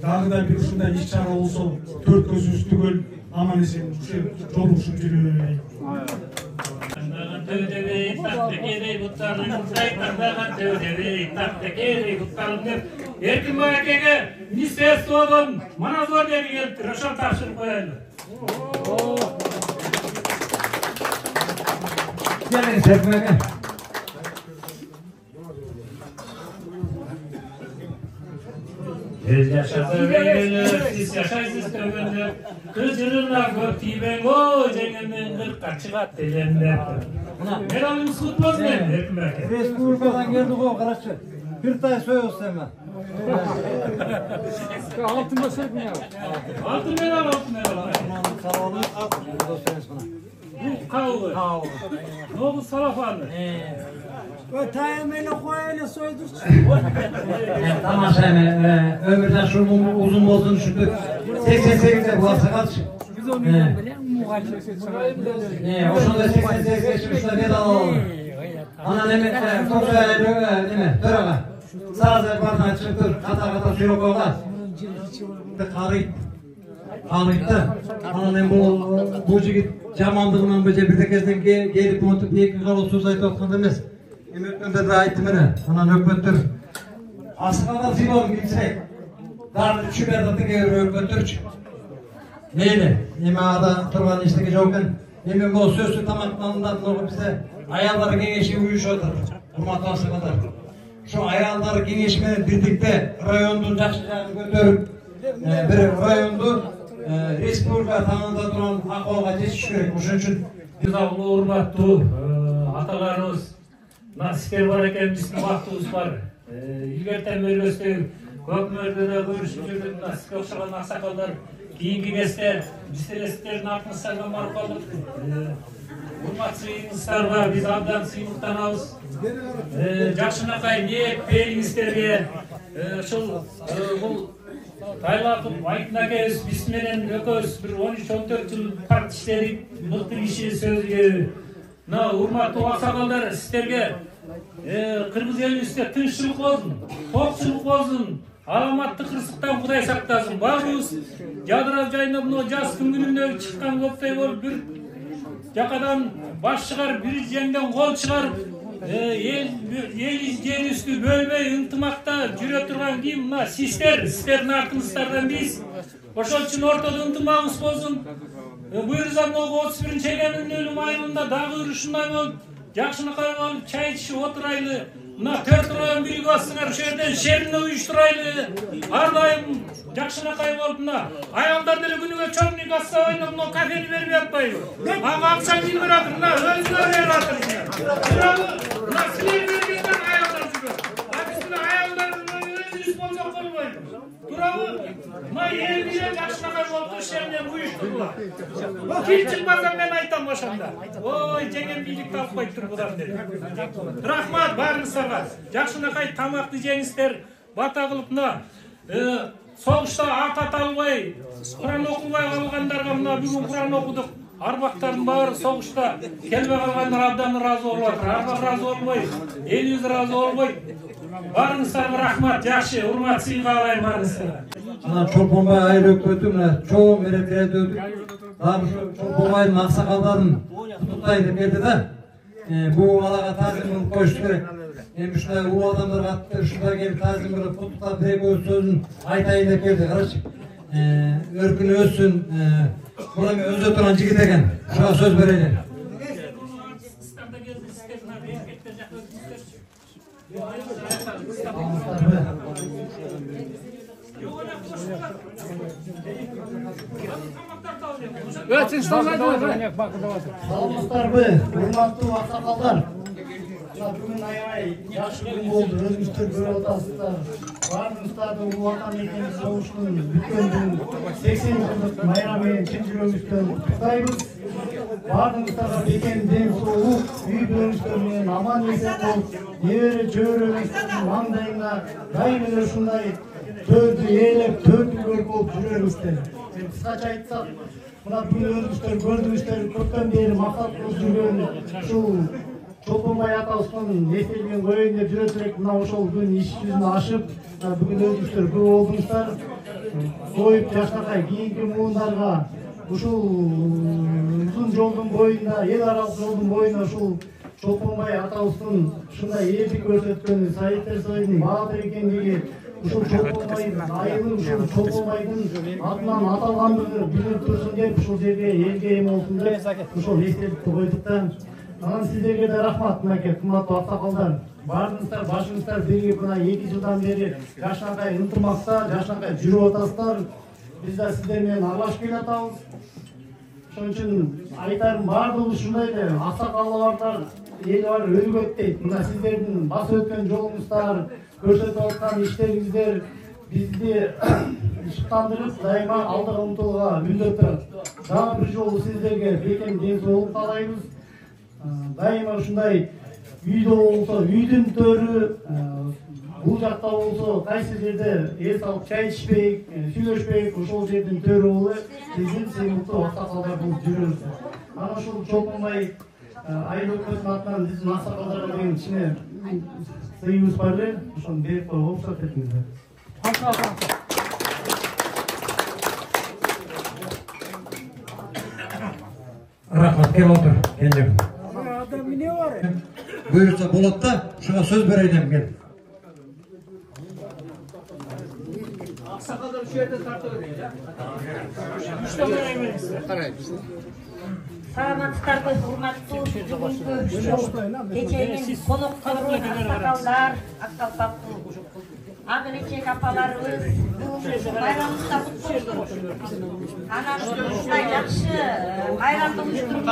дағы да bir ушундай иш-чара болсо, төрт көзүбүз түгөл аман эсен жолугушуп жүрөбүз. Tövdebey, taktekeri, butlarının saytlardagan tövdebey, taktekeri, butlarının Erkin Bayakege, Ministerstvo'dan manazor deri gelip, Roşan tavşırıp koyalım. Gelin serpmeye. Biz yaşasın beyler, siz yaşaysız tövbenler. Kızırırlar götüben o, cenginden kırkka çıkat dilenler. Meralimiz kutlu olsun Erkin Bayakege. Respublikadan geldik o Karaçı. Bir tay soyuz hemen. Altın basayım ya. Altın meral, altın meral. Sağ olun. Bu da söyleriz buna. Bu kavga. Kavga. Ne oldu salafanı? Ötayemeli koyayla soyduk. Tamam sen ömürden şurumun uzun olduğunu düşündük. 88'de bu aksakal çık. Biz onu biliyor musun? O şunda 88 geçmişler bir daha alalım. Ana demek çok söyledi değil mi? Dur aga. Sağ bardan çıktır. Kata sürü koylar. Karıyıp. Karıyıptı. Ana bu jigit jamandığından böyle bir tekezden gelip oturup iki kalo söz ayıp atkan demez. Emeklerde de ayıttı bana. Ana öpöttür. Asıkadan zilom gitsek. Darlı çüberdatı geliyor öpöttür. Neydi? Eme ağda turban işteki jokken. Eme bu sözlü tamaklanından bize ayarları genişi uyuş otur. Hurmatlı asıkalar. Şu ayarları genişmeden birlikte rayonun жақшыларын көтеріп, bir rayondu Respublika tanımda duran akılga жетиш керек. Ошон үчүн Biz avlu urmattı atalarımız nasipler var eken bizim vaktimiz var. İlgerten bölgesinde көп merdede görüşüp жүрген nasipke okşagan aksakallar kийинки кезде bizlerin артыңыздарга барып калдык. Урмат сыйыңыздарга biz абдан сыймыктанабыз. Жакшынакай ниет бериңиздерге ушул бул Тайлаков Айтын акебиз биз менен экөөбүз bir 13-14 жыл парт иштедик. Былтыр иши сөзгө. Мына урматтуу аксакалдар сиздерге кыргыз элибизде тынччылык болсун, токчулук болсун, аламаттык кырсыктан Кудай сактасын. Баарыбыз жадырап жайында мына жаз күнгүнүнө чыккан көптөй болуп бир жакадан баш чыгарып, бир жеңден кол чыгарып, эл жерибизди бөлбөй ынтымакта жүрө турган ким мына сиздердин артыңыздардан биз. Ошол үчүн ортодо ынтымагыбыз болсун. Буюр заманга 31-Эгеминдүүлүк айылында дагы урушундай болуп, жакшынакай болуп чай ичип отурайлы. Мына 4 район биригасыңар ошол жерден шерине уюштурайлы. Ар дайым жакшынакай болуп мына аялдар деле күнүгө чорный касса ойноп мына кафени бербей атпайбы? Ага акча ким берип атыр? Мына өзүнө берип атыр. Мына силер бергендер аялдар жүрөт. Биз мына аялдар өзүбүз болсок болбойбу. туурабы? Мына элге жакшынакай болуп иштеринен уюштурдулар. Кийинчилбасам мен айтам ошондо. Ой, жеген бийликти алып койуп тургулар деп. Рахмат барыңыздарга. Жакшынакай тамакты жеңиздер. Бата кылып мына согушта ат ата албай, Куран окубай калгандарга мына бүгүн Куран окудук. Арбактардын баары согушта келбей калгандар абдан ыраазы болуп атыр. Арбак ыраазы болбойт, элибиз ыраазы болбойт. Барыңыздарга рахмат, жакшы, урмат сыйга алайын барыңыздарга. Мына Чолпонбай айыл өкмөтү мына чоң мерекелерди өтүп, дагы ушу Чолпонбайдын аксакалдарын куттуктайын деп келди да. Бул балага таазим кылып коюш керек. Эми ушундай улуу адамдарга атты ушундай келип таазим кылып куттуктап бир-эки сөзүн айтайын деп келди. Карачы. Өркүнү өссүн. Бул эми өзү турган жигит экен. Ошого сөз берели. Саламаттарбы, урматтуу аксакалдар. Бүгүн аябай жакшы күн болду. Өзүңүздөр көрүп атасыздар. Баарыңыздарды улуу ата мекенибиз согуштун бүткөндүн 80 жылдык майрамы менен чын жүрөгүбүздөн куттуктайбыз. Баарыңыздарга бекем ден соолук, үй бүлөңүздөр менен аман эсен болуп, небере чөбөрөңүздөрдүн маңдайына дайым эле ушундай төрдү ээлеп, төрдү көрүп болуп жүрөрүңүздөр. Кыскача айтсак, мына бүгүн өзүңүздөр көрдүңүздөр, көптөн бери максат кылып жүргөн ушул Чолпонбай атабыздын эстелигин коеюн деп жүрө турек, мына ошол күн иш жүзүнө ашып, бүгүн өзүңүздөр күбө болдуңуздар. Коюп жакшынакай кийинки муундарга ушул узун жолдун боюнда, эл аралык жолдун боюнда ушул Чолпонбай атабыздын ушундай элдик көрсөткөнү, Советтер Союзунун баатыр экендиги, ушул Чолпонбайдын айылы, ушул Чолпонбайдын атынан аталгандыгы билинип турсун деп ушул жерге элге эм болсун деп ушул эстеликти койдук да. Анан сиздерге да рахмат, мынакей кымбаттуу аксакалдар. Баарыңыздар башыңыздар биригип мына 2 жылдан бери жакшынакай ынтымакта, жакшынакай жүрүп атасыздар. Биз да сиздер менен аралашып келатабыз. Ошон үчүн айтарым баардыгы ушундай эле аксакалдар эли бар өлгөт дейт. Мына сиздердин басып өткөн жолуңуздар, көрсөтүп аткан иштериңиздер бизди ишыктандырып, дайыма алдыга умтулууга үндөп турат. Дагы бир жолу сиздерге бекем ден соолук каалайбыз. Дайыма ушундай үйдө болсо үйдүн төрү, бул жакта болсо кайсы жерде эс алып чай ичпейк, сүйлөшпейк, ошол жердин төрү болуп, биздин сыймыктуу аксакалдар болуп жүрөбүз. Анан ушул Чолпонбай айыл өкмөтүнүн атынан биздин аксакалдарга деген кичине сыйыбыз бар эле, ошону берип коюп уруксат этиңиздер. Рахмат, кел отур, кенжем. Буйрса болот да, ушуга сөз берейин кел. Аксакалдар ушул жерде тартып берейин, Саламатсыздарбы, урматтуу кечээнин коноктору, аксакалдар, аксалпактуу ак элечек апаларыбыз бүгүнкү байрамыбызда куттук. Анан ушундай жакшы байрамды уюштуруп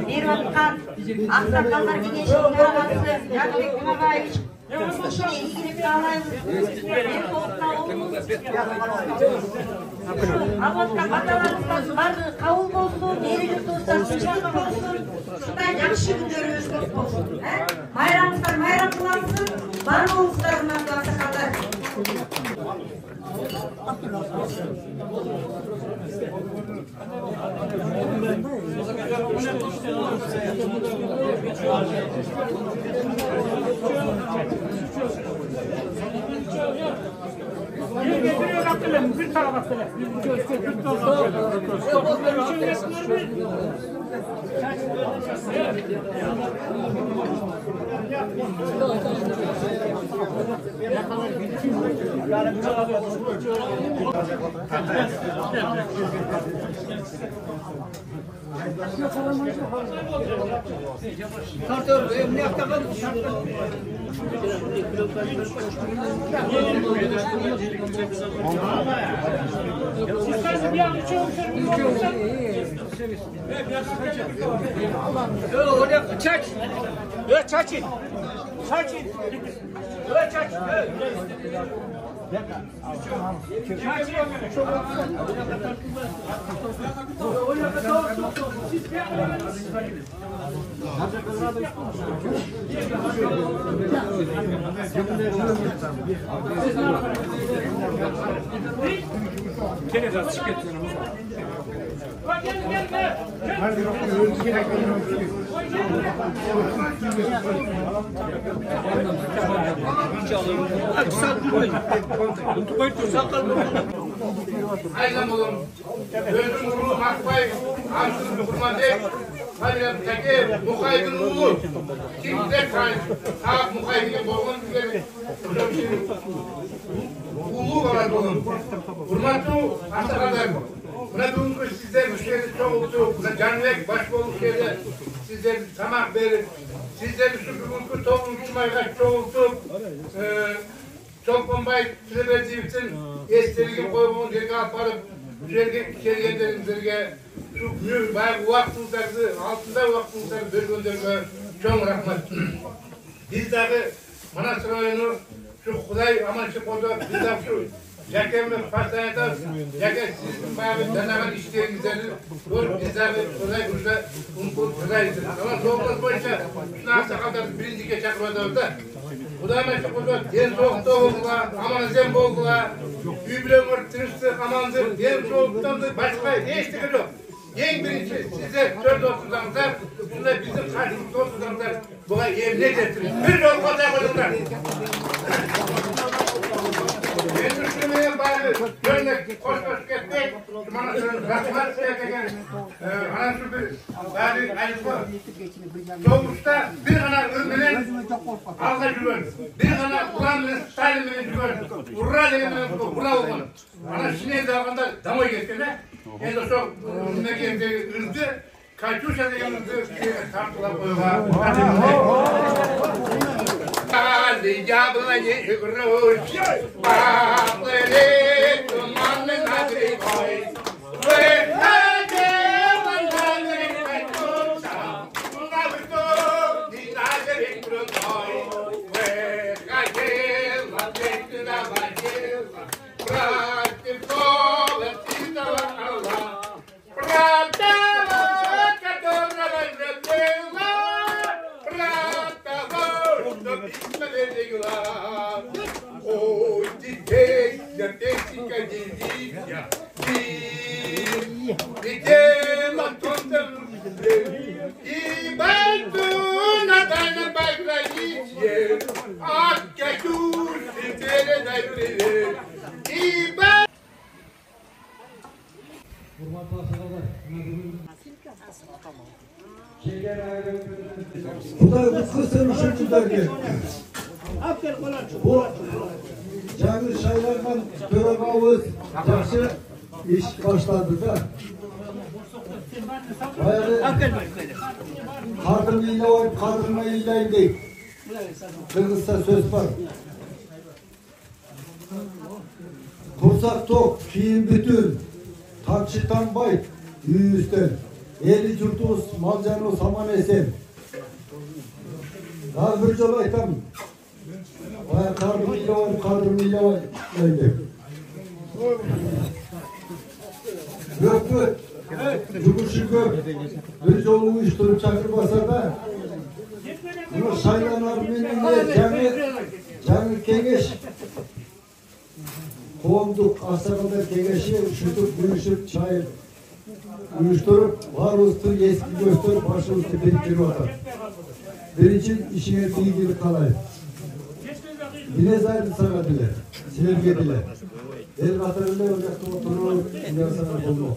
берип аткан аксакалдар кеңешинин төрагасы Жакыбек Имабаевич ишине ийгилик каалайбыз. Ден соолукта болуңуз. Албатта баталарыбыздын баардыгы кабыл болсун, эли журтубузда тынччылык болсун, ушундай жакшы күндөрүбүз көп болсун. Майрамыңыздар майрам кылынсын, бар болуңуздар урматтуу аксакалдар. Bir tarafa söyle. Aynen oğlum. Gözüm kuru bakmayın. Ansız kurman değil. Halil'deki mukaydın oğlu. Kimse kayın. Sağ mukaydın boğun üzeri. Ulu var oğlum. Hurmatlı arkadaşlar. Buna duyduğunuz sizler müşteriniz çok oldu. Buna canlılık başbuğuluk şeyler. Sizler tamam verin. Sizler şu toplumculmayla çok oldu. Çok bombay türebetivsin. Esterigen koyduğun yerine aparıp içeriyenlerimizde şu büyük bayağı vaktınızlardı, altında vaktınızları bölgünlerine çok rahmet. Biz dahi Manastır oyunu şu Kuday amaçlı kodu biz dahi şu Yakemle pastanede yakem sizin bayağı denemen işlerinizleri biz dahi Kuday kuşla Kuday'dır. Ama soğuklar boyunca şuna sakallar birinci geçen koyduğunda Kuday'la kodu den soğukta oldular, aman zen boldular. Üblemir, tırıştık, amandır, den soğuktandır, başka hiç tıkı yok. En birinci size söz olsunlar, şunda bizim karşımızda olsunlar, buna evine getirin. Bir yol kolay koyunlar. Ben düşünmeye bari gönlek, koş etmek, Manastır'ın rahmat sevkegen, anasını bir bari ayıpı. Doğuşta bir kana ürmenen alga güven, bir kana ulanmenen Stalin'den güven, urra degenden urra olmanı. Ana şimdi davanda damoy geçkene, en de çok ürmekende ürdü, Kaçuşa degenizde tartılar koyuğa. Ali yablayı yıkırış, bağları dumanın adri koy. Ve hadi vandalları kaçursa, nabıtı dinazeri kurutoy. Ve hadi vandalları vajir, bıraktı kola tizdalar Allah. Bıraktı kadorla vajratıyla, bıraktı İsme verdiler, o dikey ya teknika geliyor, dikey matonda İbadun adana bayrağı, akçakur sitere dayre, İbad. Kuday kısır üçüncü dergi. Bu Cangır Şaylar'dan Töremavuz yaxşı iş başladı da. Bayağı kardırma ile oyup kardırma ile değil. Kırgız'da söz var. Kursak tok, kiyim bütün, takçıktan bay, yüzden. Eli curtuz, malcanı saman esen. Daha bir yol aytam. Bayağı kardırmayla var. Gök, cumhurşu gök. Bir yolu uyuşturup çakır basar da. Bunu saylanar menine canı kengeş. Kovduk, asakadar kengeşi, üşütüp, uyuşup, çayır. Uyuşturup, var üstü eski gösterip, başı üstü biriktirip atar. Birinci işine bilgili kalay. Yine zaydı sana dile, sevgi dile. El katarında olacaktı oturur, yine sana bulma.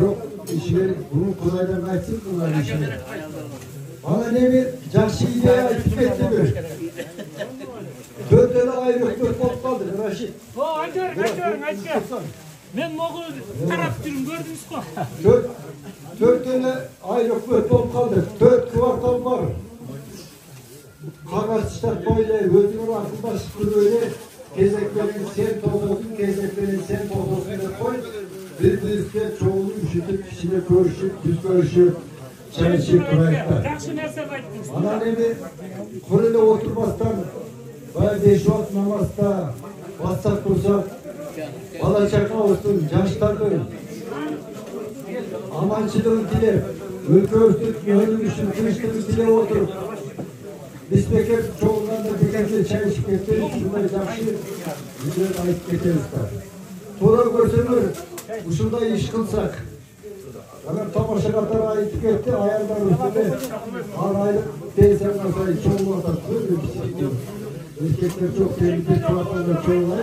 Yok, işleri, bunun kolaydan kaçsın bunlar işleri. Bana ne bir cakşı ideya hikmetli bir. Dörtleri ayrı dört bot kaldı, Raşit. Ben moğul taraf türüm gördünüz mü? Dört tane ayrık bir top kaldı. 4 kvartal var. Kagazçılar böyle özünün aklında sıkır öyle gezeklerin sen toplulsun, gezeklerin sen toplulsun koy. Birbirinizde çoğulu üşütüp, kişiyle görüşüp, düz görüşüp, çalışıp, bırakta. Yaxşı nerse ayttınız. Ana endi bir ele oturmasdan bayağı 5 vakit namazda bassak dursak bala çaka olsun, yaşların amançılığın dilep, ülkemizin yönümüzün kılıçlığını dilep oturup biz peki çoğundan da birlikte çay içip getirip şunları yaxşı güzel ayıp getiririz. Sonra görsünler, şurada iş kılsak hemen tamaşakarlara ayıp getti, ayarlar üstüne araylık teyzen masayı çoğunluğa böyle bir şey diyor. Erkekler çok tehlikeli, çocuklar çoğunlar.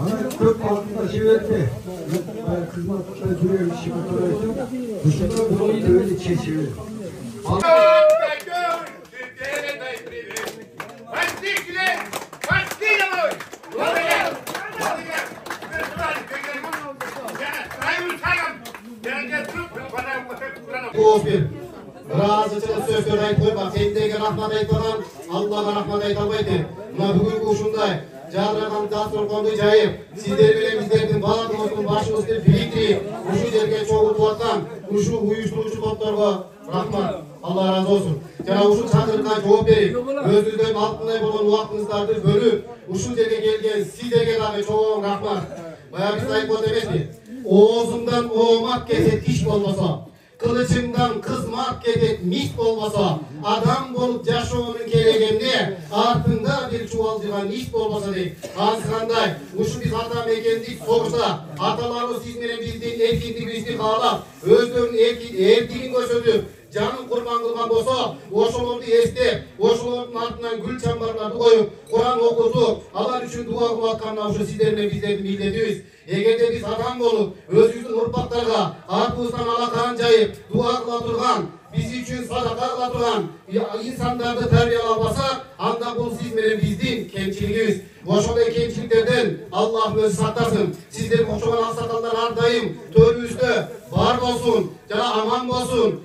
Ana köp altında şey verdi. Kızmakta duruyor, işimi duruyor. Dışında bunu böyle çeşiyor. Razıçılık sözleri aytып, sendege rahmat aytmadan Allah'a rahmat aytalmaydı. Mına bugünkü uşunday жадыраган дасторконду жайып, сиздер менен биздердин баардыгыбыздын башыбызды бириктирип, ушу жерге чогултуп аткан ушу уюштуруучу топторго рахмат. Allah razı olsun. Jana uşu çağırgan жооп берип, өзүнүздөн алтындай болгон убактыңыздарды бөлүп, ушул жерге келген сиздерге дагы чоң рахмат. Баягы биз айтып эмеспи? Оозумдан оомак кетет иш болбосо, kılıçımdan kızmak gedek mis olmasa, adam bolup yaşoğunun gelegende артында bir çuvalcıgan iş olmasa deyip, Hansıkanday, uşu biz hata mekendik soğusa, atalarımız siz menen bizdin erkinligimizni kağlap, özlerinin erkinliğini gösterip, canın kurban kılgan bolsa, oşolordu estep, oşolordun altından gül çambarlardı koyup, Kur'an okutup, alar üçün dua kılıp atkanına uşu sizlerle bizlerdi milletiyiz. Egerde biz adam bolup, özümüzdün urpaklarga, artımızdan alakan jayıp, dua kıla turgan, biz üçün sadaka kıla turgan, insanlardı terbiyalap basak, anda bu siz menen bizdin kemçiligimiz. Oşolay kemçiliklerden Allah özü saklasın. Sizlerin oşolan aksakallar ardayım, törümüzde var olsun, jana aman olsun.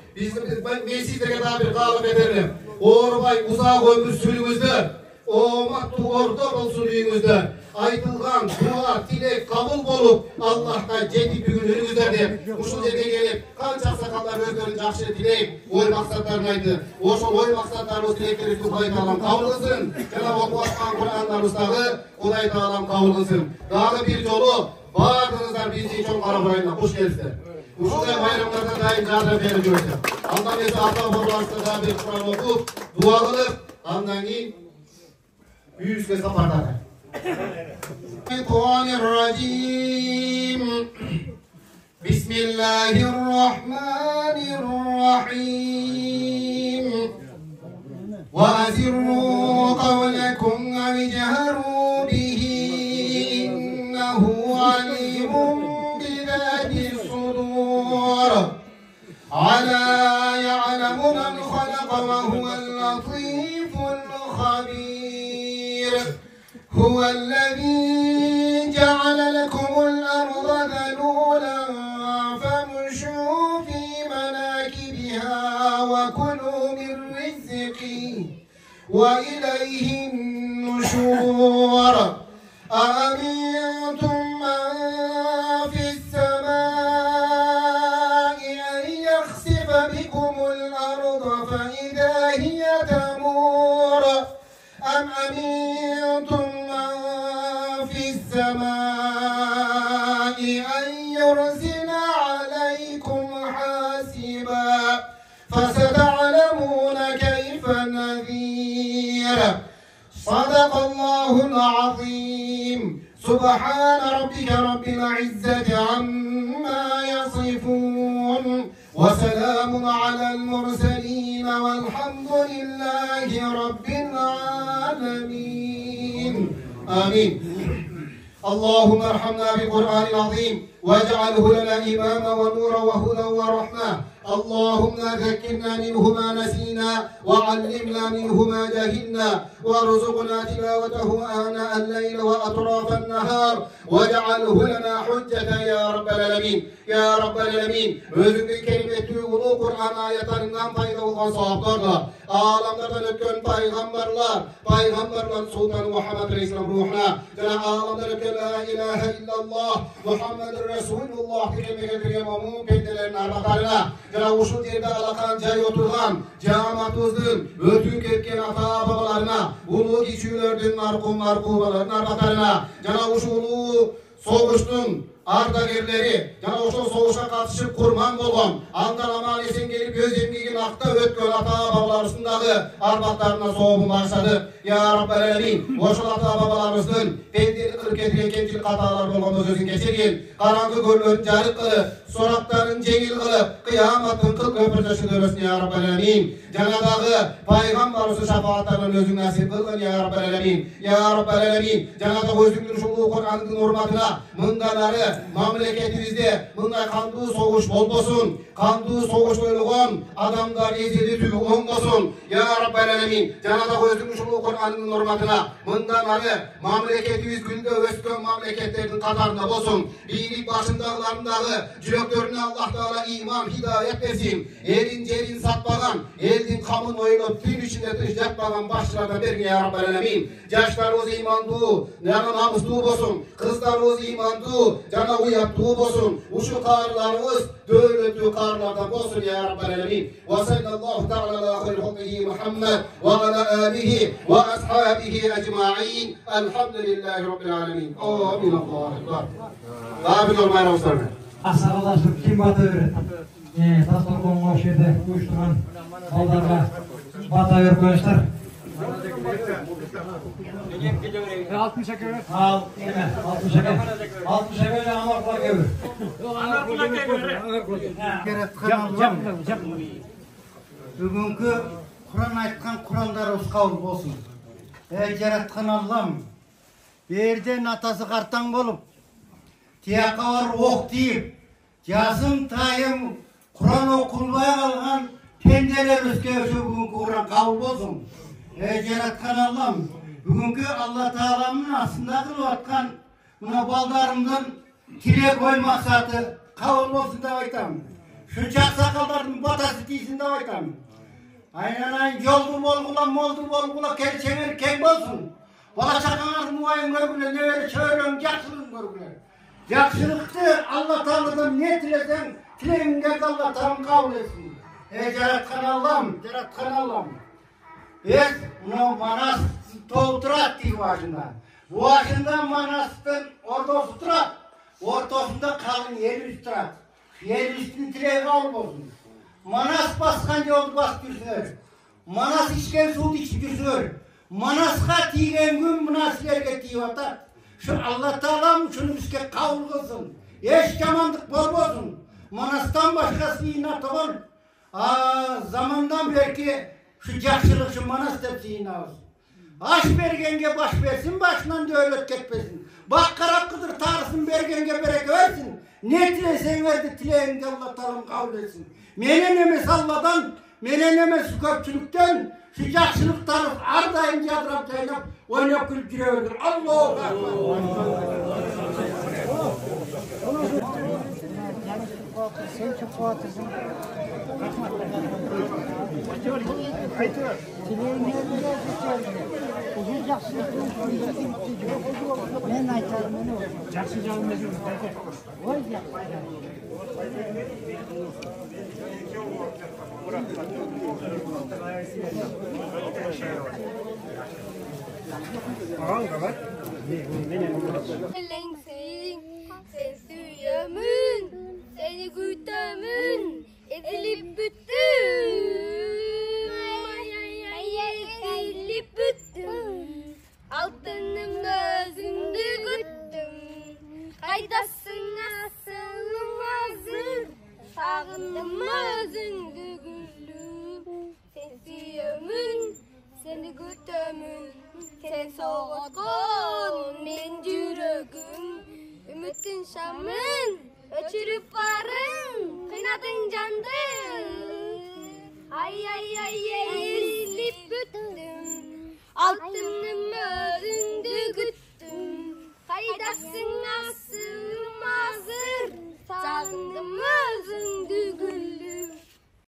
Ben sizlerge daha bir kağılıp ederim. Oğurbay uzak ömür sürüңüzдөр. Oğumak tuğorda olsun üyüңüzдөр. Aytılgan dua, tilek kabul bolup Allah'tan jetip bugün önünüzдөр dep. Uşul жерге gelip kança sakallar özlerini жақшы tileyip oy maksatlarını aytı. Oşol oy maksatlarımız tileklerimiz Kuday Taalam kabul kılsın. Jana okup atkan Kur'anlarımızdağı Kuday Taalam kabul kılsın. Dagı bir jolu bardığınızlar birinci çoğun Karaburayına hoş geldinizler. Uşulday bayramlarda daim jardam berip жүрөсү. Andan esa ata babalarımızda da bir Kur'an okup dua kılıp andan keyin büyüsüne saparlar. Bismillahirrahmanirrahim. Bismillahirrahmanirrahim. Ve azirru kavlekum ve ceharu bihi innehu alimun bizatis sudur. Ala ya'lamu men khalaqa ve huvel latiful khabir. هو الذي جعل لكم الأرض ذلولا فامشوا في مناكبها وكلوا من رزقه وإليه النشور أأمنتم من في السماء أن يخسف بكم الأرض فإذا هي تمور أم أمنتم أن يرسل عليكم حاسبا فستعلمون كيف نذير صدق الله العظيم سبحان ربك رب العزة عما يصفون وسلام على المرسلين والحمد لله رب العالمين آمين. اللهم ارحمنا بالقرآن العظيم واجعله لنا إماما ونورا وهدى ورحمة. اللهم ذكرنا منه ما نسينا وعلمنا منه ما جهلنا وارزقنا تلاوته آناء الليل وأطراف النهار واجعله لنا حجة يا رب العالمين. يا رب العالمين. Özünün kelimetli ulu Kur'an ayetlerinden fayda olgan sahablarla alamlardan ötken paygambarlar Sultan Muhammed Aleyhisselam ruhuna, jana alamdan ötken la ilahe illallah Muhammedur Resulullah diye getirgen mumun pendelerin arbakarına, jana uşul yerde alakan jay oturgan cemaatımızın ötün ketken ata babalarına, ulu kişilerden markubaların arbakarına, jana uşulu soğuştun ardagerleri, jana uşul soğuşa katışıp kurban bolgan, andan aman esen gelip öz emgigin akta ötkön ata babalarısındagı arbatlarına soğumun başladı. Ya Rabbel Alemin, uşul ata babalarımыздın pendeli kırıp getiren kemçilik hatalar bolgan sözün geçirgin, karangı gönlün jarık kılıp, sorakların jengil kılıp, kıyamatın kıl köpürtüşü dörösün ya Rabbel Alemin. Janadağı paygambarısı şafaatlarının özün nasip kılgın ya Rabbel Alemin. Ya Rabbel Alemin, janadağı özüngün uşulu Kur'an'ın hurmatına, mındanları mamleketimizde mınday kandığı soğuş bolbosun, kandığı soğuş ölügon, adamlar ezeli tügü olmasın. Ya Rabbel Alemin, janadağı özüngün uşulu Kur'an'ın hurmatına, mındanları mamleketimiz günde öskön mamleketlerin katarında bolsun. İyilik başındağlarındağı yüreklerine Allah Teala iman, hidayet versin. Elin cerin satmagan, eldin kamın oyulup tüm içinde dış yapmagan başlarına berge ya Rabbel Alemin. Yaşlarımız imandu, yana namuslu bolsun. Kızlarımız imandu, cana uyattu bolsun. Uşu karlarımız dövlötü karlardan bolsun ya Rabbel Alemin. Ve sallallahu ta'ala ala khayri hulkihi Muhammed ve ala alihi ve ashabihi ecma'in. Elhamdülillahi Rabbil Alemin. Amin. Allahu Ekber. Amin olmayın olsun. Asagalaşıp kim bata öğret? Tastorkonga o şeyde uyuşturan baldarga bata öğretmenler. Altın şeker. Altın şeker. Altın şekerle amar kulak över. Amar kulak över. Bugünkü Kur'an aytkan Kur'anlarımız kabul bolsun. Ey jaratkan Allah'ım, berden atası kartan bolup, tiyaka var ok deyip, yazım tayım Kur'an okulmaya kalgan pendeler üskevşi bugünkü Kur'an kabul bolsun. Ey jaratkan Allah'ım, bugünkü Allah Teala'nın aslında kılıvatkan buna baldarımdan tilek oy maksatı kabul bolsun da aytam. Şunçak sakalların batası deysin da aytam. Aynen yoldu bolgula kelçenger keng bolsun. Bala çakanar muayın görgüle, ne öyle çöğürün jakşılığın görgüle. Jakşılıktı Allah Teala'dan ne tilesen, tileğin geldi Allah Teala'nın kabul etsin. Ey jaratkan Allah'ım, biz bunu Manas tolturat diye başında. Bu başında Manas'tan ortası turat. Ortasında kalın yeri turat. Yeri üstünün tileği kabul olsun. Manas baskan yoldu bastırıyor. Manas içken su içtiriyor. Manas'a tigen gün münasirlerge tiyotar. Şu Allah Teala'm şunu bizge kabul kılsın. Eş yamandık bolmasın. Manas'tan başkası inat ol. Zamandan belki şu jakşılık şu Manas tepsi inat. Aş bergenge baş versin, başından devlet ketmesin. Bak karakıdır tarısın bergenge berek versin. Ne tilesen verdi tileğinde Allah Teala'm kabul etsin. Menen emes Allah'dan, menen emes köpçülükten, şu jakşılık taraf ardayın yadrap jaylap, oynap gülüp gireverdir. Allahu Ekber. Sen çok kuatırsın. Ben aytarım onu. Jakşı canım mezun. Oy ya. Sen suyamın, seni gütamın, edilip büttüm. Edilip büttüm. Altınım gözünde güttüm. Kaydasın asılım hazır. Sağındım özünde gülüm. Sen suyamın, seni gütamın. Sen soğutkun, men yüreğim. Ümitin şamın, öçürüp varın, kıynadın candı. Ay ay ay ay.